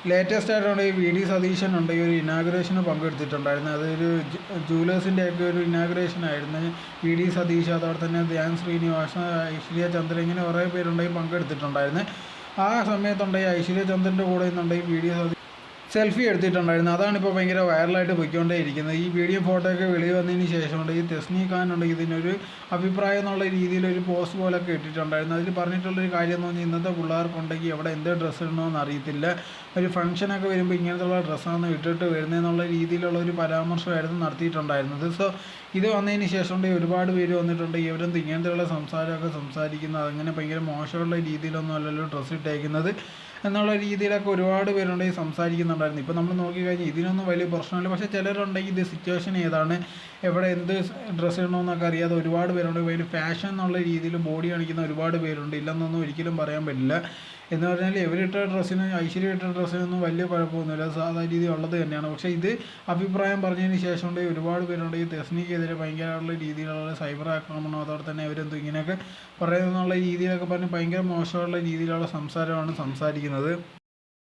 Latest ആയിട്ടുണ്ട് ഈ V D Satheesan ഉണ്ട് ഈ ഒരു ഇനാഗുറേഷന് പങ്കെടുത്തിട്ടുണ്ടായിരുന്നു. അതൊരു ജൂലേഴ്സിൻ്റെ ഒക്കെ ഒരു ഇനാഗുറേഷൻ ആയിരുന്നു. വി ഡി സതീഷ്, അതോടെ തന്നെ ധ്യാൻ ശ്രീനിവാസൻ, ഐശ്വര്യ ചന്ദ്രൻ, ഇങ്ങനെ കുറേ പേരുണ്ടെങ്കിൽ പങ്കെടുത്തിട്ടുണ്ടായിരുന്നു. ആ സമയത്തുണ്ടെങ്കിൽ ഐശ്വര്യ ചന്ദ്രൻ്റെ കൂടെ നിന്നുണ്ടെങ്കിൽ വി ഡി സതീഷ് സെൽഫി എടുത്തിട്ടുണ്ടായിരുന്നു. അതാണിപ്പോൾ ഭയങ്കര വൈറലായിട്ട് പോയിക്കൊണ്ടേ ഇരിക്കുന്നത്. ഈ വീഡിയോ ഫോട്ടോ ഒക്കെ വെളിയിൽ വന്നതിന് ശേഷമുണ്ട് ഈ തെസ്നി ഖാൻ ഉണ്ട് ഇതിനൊരു അഭിപ്രായം എന്നുള്ള രീതിയിലൊരു പോസ്റ്റ് പോലൊക്കെ ഇട്ടിട്ടുണ്ടായിരുന്നു. അതിൽ പറഞ്ഞിട്ടുള്ളൊരു കാര്യം എന്ന് പറഞ്ഞാൽ ഇന്നത്തെ പിള്ളേർക്കുണ്ടെങ്കിൽ എവിടെ എന്ത് ഡ്രസ്സ് ഇടണമെന്ന് അറിയത്തില്ല, ഒരു ഫംഗ്ഷനൊക്കെ വരുമ്പോൾ ഇങ്ങനത്തുള്ള ഡ്രസ്സാണ് ഇട്ടിട്ട് വരുന്നതെന്നുള്ള രീതിയിലുള്ള ഒരു പരാമർശമായിരുന്നു നടത്തിയിട്ടുണ്ടായിരുന്നത്. സോ ഇത് വന്നതിന് ശേഷം ഒരുപാട് പേര് വന്നിട്ടുണ്ട് ഇവരെന്ത് ഇങ്ങനത്തെയുള്ള സംസാരമൊക്കെ സംസാരിക്കുന്നത്, അങ്ങനെ ഭയങ്കര മോശമുള്ള രീതിയിലൊന്നും അല്ലല്ലോ ഡ്രസ്സ് ഇട്ടേക്കുന്നത് എന്നുള്ള രീതിയിലൊക്കെ ഒരുപാട് പേരുണ്ടെങ്കിൽ സംസാരിക്കുന്നുണ്ടായിരുന്നു. ഇപ്പോൾ നമ്മൾ നോക്കിക്കഴിഞ്ഞാൽ ഇതിനൊന്നും വലിയ പ്രശ്നമില്ല. പക്ഷേ ചിലരുണ്ടെങ്കിൽ ഇത് സിറ്റുവേഷൻ ഏതാണ്, എവിടെ എന്ത് ഡ്രസ്സ് ഇടണമെന്നൊക്കെ അറിയാതെ ഒരുപാട് പേരുണ്ട്. ഭയങ്കര ഫാഷൻ എന്നുള്ള രീതിയിൽ ബോഡി കാണിക്കുന്ന ഒരുപാട് പേരുണ്ട്, ഇല്ലെന്നൊന്നും ഒരിക്കലും പറയാൻ പറ്റില്ല. എന്ന് പറഞ്ഞാൽ ഇവരിട്ട ഡ്രസ്സിന്, ഐശ്വര്യ ഇട്ട ഡ്രസ്സിനൊന്നും വലിയ കുഴപ്പമൊന്നുമില്ല, സാധാ രീതി ഉള്ളത് തന്നെയാണ്. പക്ഷേ ഇത് അഭിപ്രായം പറഞ്ഞതിന് ശേഷം ഉണ്ടെങ്കിൽ ഒരുപാട് പേരുണ്ട് ഈ തെസ്നിക്കെതിരെ ഭയങ്കരമുള്ള രീതിയിലുള്ള സൈബർ ആക്രമണം, അതോടെ തന്നെ ഇവരെന്തോ ഇങ്ങനെയൊക്കെ പറയുന്നുള്ള രീതിയിലൊക്കെ പറഞ്ഞ് ഭയങ്കര മോശമുള്ള രീതിയിലുള്ള സംസാരമാണ് സംസാരിക്കുന്നത്.